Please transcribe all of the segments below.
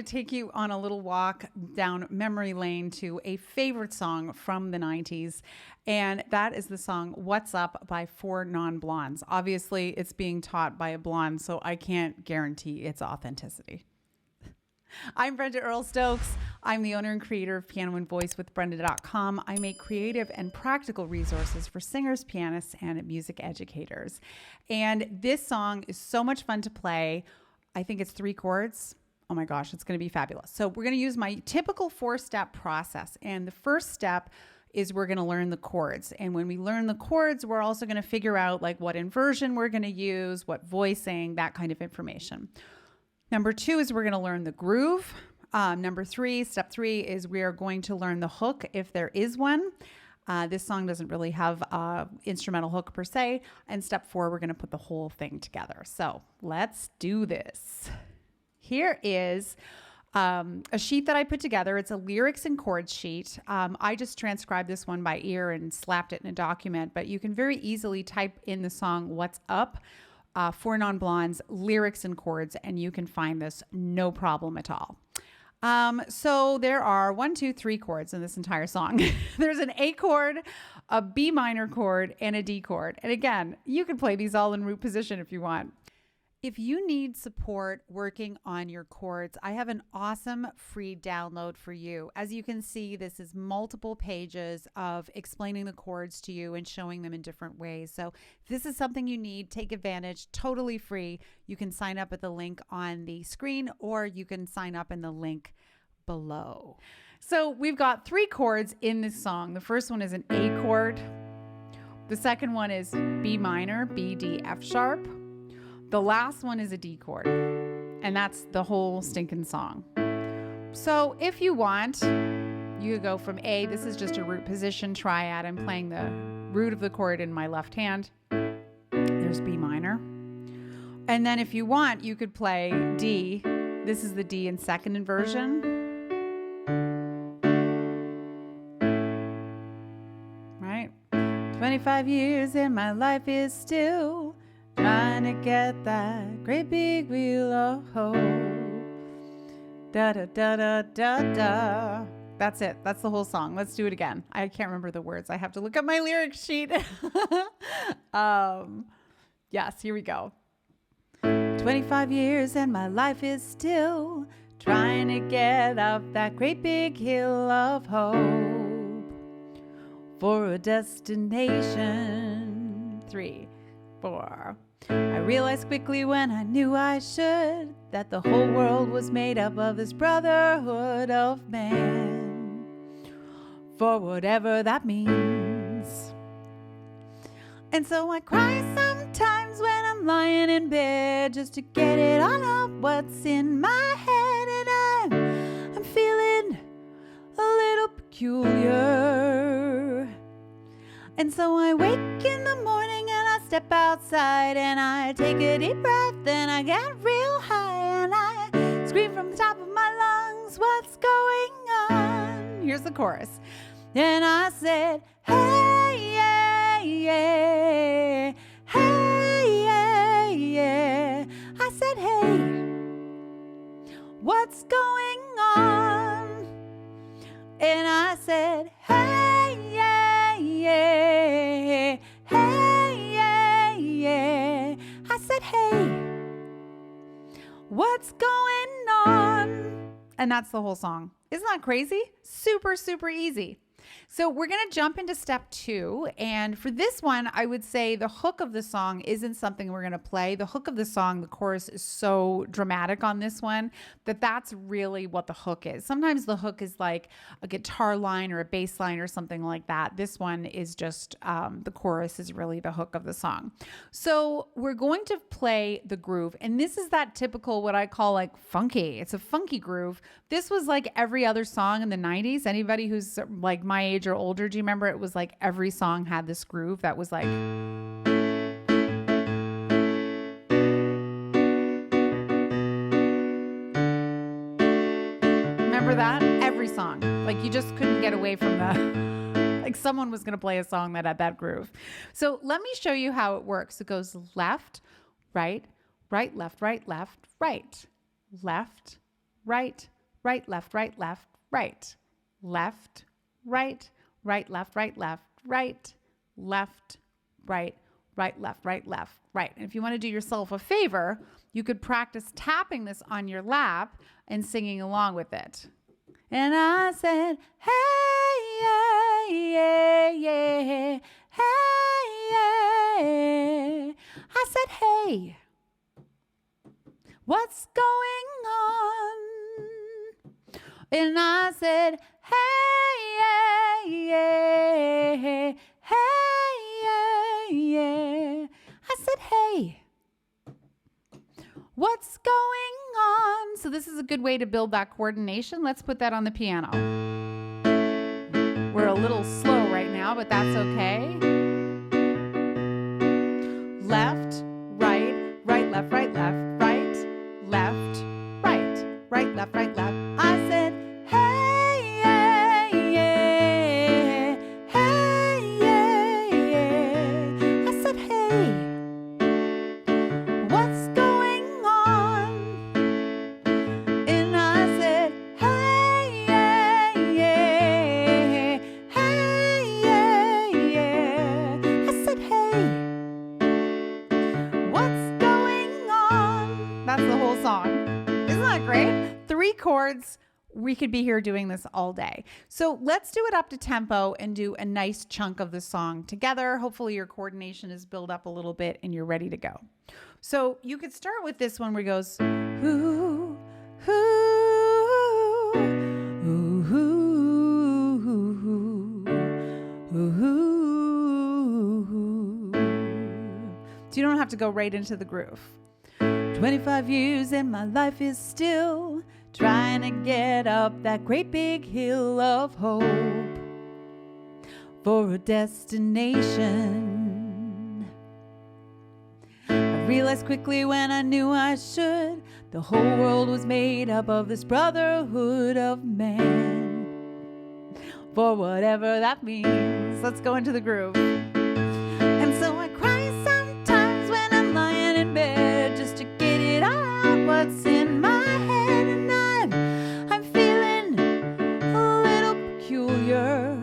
to take you on a little walk down memory lane to a favorite song from the 90s. And that is the song What's Up by Four Non-Blondes. Obviously, it's being taught by a blonde, so I can't guarantee its authenticity. I'm Brenda Earl Stokes. I'm the owner and creator of Piano and Voice with Brenda.com. I make creative and practical resources for singers, pianists, and music educators. And this song is so much fun to play. I think it's 3 chords. Oh my gosh, it's going to be fabulous. So we're going to use my typical 4-step process. And the first step is we're going to learn the chords. And when we learn the chords, we're also going to figure out like what inversion we're going to use, what voicing, that kind of information. Number 2 is we're going to learn the groove. Step 3 is we are going to learn the hook if there is one. This song doesn't really have an instrumental hook per se. And step 4, we're going to put the whole thing together. So let's do this. Here is a sheet that I put together. It's a lyrics and chords sheet. I just transcribed this one by ear and slapped it in a document, but you can very easily type in the song What's Up, Four Non-Blondes, lyrics and chords, and you can find this no problem at all. So there are 3 chords in this entire song. There's an A chord, a B minor chord, and a D chord. And again, you can play these all in root position if you want. If you need support working on your chords, I have an awesome free download for you. As you can see, this is multiple pages of explaining the chords to you and showing them in different ways. So if this is something you need, take advantage, totally free. You can sign up at the link on the screen, or you can sign up in the link below. So we've got 3 chords in this song. The first one is an A chord. The second one is B minor, B, D, F sharp. The last one is a D chord, and that's the whole stinking song. So if you want, you could go from A. This is just a root position triad. I'm playing the root of the chord in my left hand. There's B minor. And then if you want, you could play D. This is the D in second inversion. Right? 25 years and my life is still trying to get that great big wheel of hope. Da da da da da da. That's it. That's the whole song. Let's do it again. I can't remember the words. I have to look at my lyric sheet. Yes, here we go. 25 years and my life is still trying to get up that great big hill of hope for a destination. 3, 4. I realized quickly when I knew I should that the whole world was made up of this brotherhood of man, for whatever that means. And so I cry sometimes when I'm lying in bed just to get it all out what's in my head, and I'm feeling a little peculiar. And so I wake in the morning and I step outside and I take a deep breath and I get real high and I scream from the top of my lungs, what's going on? Here's the chorus. And I said, hey, yeah, yeah, hey, yeah, yeah. I said, hey, what's going on? And I said, hey, yeah, yeah, hey, yeah, yeah. I said, hey, what's going on? And that's the whole song. Isn't that crazy? Super, super easy. So we're going to jump into step 2. And for this one, I would say the hook of the song isn't something we're going to play. The hook of the song, the chorus is so dramatic on this one that that's really what the hook is. Sometimes the hook is like a guitar line or a bass line or something like that. This one is just the chorus is really the hook of the song. So we're going to play the groove. And this is that typical what I call like funky. It's a funky groove. This was like every other song in the 90s. Anybody who's like my age or older, do you remember it was like every song had this groove that was like, remember that? Every song. Like you just couldn't get away from the, like someone was going to play a song that had that groove. So let me show you how it works. It goes left, right, right, left, right, left, right, left, right, right, left, right, left, right, left, right, right, left, right, left, right, left, right, right, left, right, left, right. And if you want to do yourself a favor, you could practice tapping this on your lap and singing along with it. And I said, hey, yeah, yeah, yeah, hey, yeah. I said, hey, what's going on? And I said, hey, yeah, yeah, hey, yeah, yeah. I said, hey, what's going on? So this is a good way to build that coordination. Let's put that on the piano. We're a little slow right now, but that's okay. Left, right, right, left, right, left, right, left, right, right, left, right, left. I said, hey, yeah, yeah, hey, yeah, yeah. I said, hey, what's going on? And I said, hey, yeah, yeah, hey, yeah, yeah. I said, hey, what's going on? That's the whole song. Isn't that great? 3 chords. We could be here doing this all day. So let's do it up to tempo and do a nice chunk of the song together. Hopefully your coordination is built up a little bit and you're ready to go. So you could start with this one where it goes, ooh, ooh, ooh, ooh, ooh. So you don't have to go right into the groove. 25 years and my life is still trying to get up that great big hill of hope for a destination. I realized quickly when I knew I should, the whole world was made up of this brotherhood of man, for whatever that means. Let's go into the groove. And so I cry sometimes when I'm lying in bed just to get it all out what's in my head, and I'm feeling a little peculiar.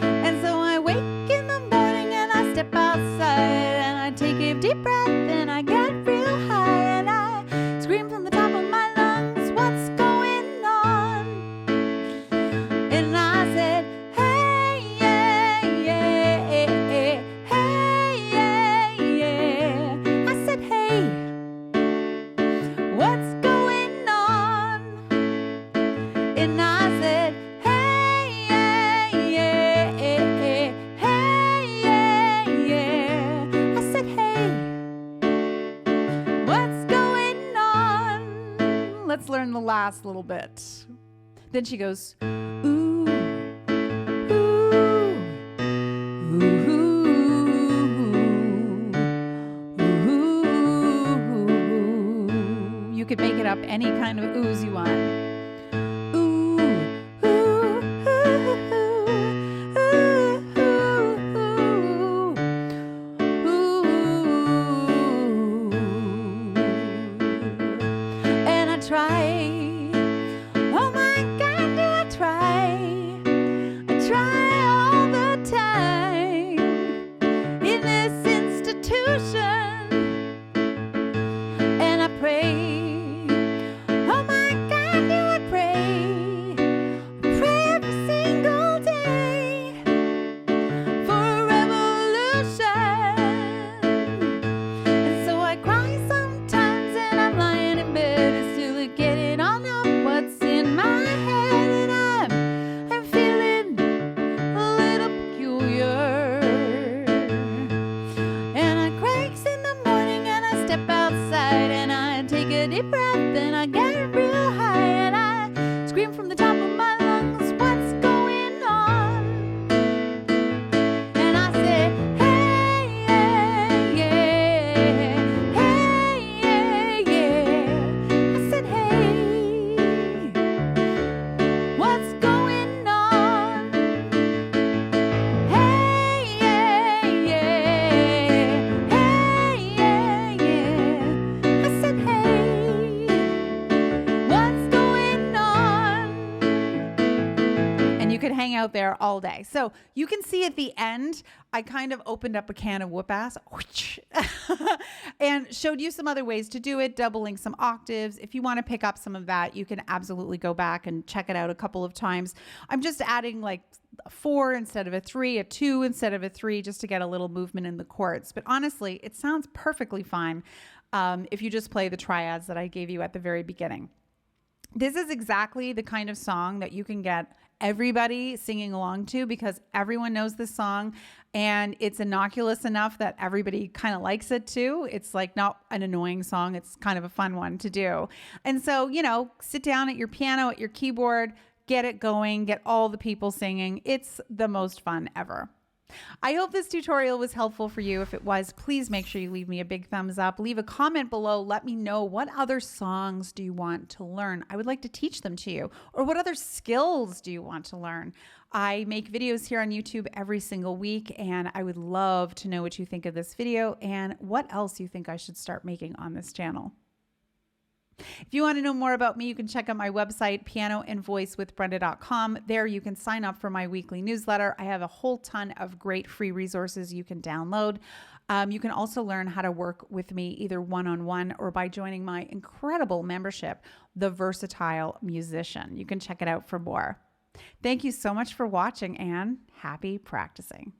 And so I wake in the morning and I step outside and I take a deep breath and I get real high and I scream from the top of my lungs, what's going on? And I said, hey, yeah, yeah, hey, yeah, yeah. I said, hey, what's going on? And I said, hey, yeah, yeah, hey, yeah, yeah. I said, hey, what's going on? Let's learn the last little bit. Then she goes, ooh, ooh, ooh, ooh. You could make it up any kind of oohs you want. Ooh, ooh, ooh, ooh, ooh. And I try. Oh my God, do I try? I try all the time in this institution, and I pray. Oh my God, do hang out there all day. So you can see at the end, I kind of opened up a can of whoop ass and showed you some other ways to do it, doubling some octaves. If you want to pick up some of that, you can absolutely go back and check it out a couple of times. I'm just adding like a 4 instead of a 3, a 2 instead of a 3, just to get a little movement in the chords. But honestly, it sounds perfectly fine if you just play the triads that I gave you at the very beginning. This is exactly the kind of song that you can get everybody singing along to, because everyone knows this song and it's innocuous enough that everybody kind of likes it too. It's like not an annoying song. It's kind of a fun one to do. And so, you know, sit down at your piano, at your keyboard, get it going, get all the people singing. It's the most fun ever. I hope this tutorial was helpful for you. If it was, please make sure you leave me a big thumbs up. Leave a comment below. Let me know, what other songs do you want to learn? I would like to teach them to you. Or what other skills do you want to learn? I make videos here on YouTube every single week, and I would love to know what you think of this video and what else you think I should start making on this channel. If you want to know more about me, you can check out my website, pianoandvoicewithbrenda.com. There you can sign up for my weekly newsletter. I have a whole ton of great free resources you can download. You can also learn how to work with me either one-on-one or by joining my incredible membership, The Versatile Musician. You can check it out for more. Thank you so much for watching, and happy practicing.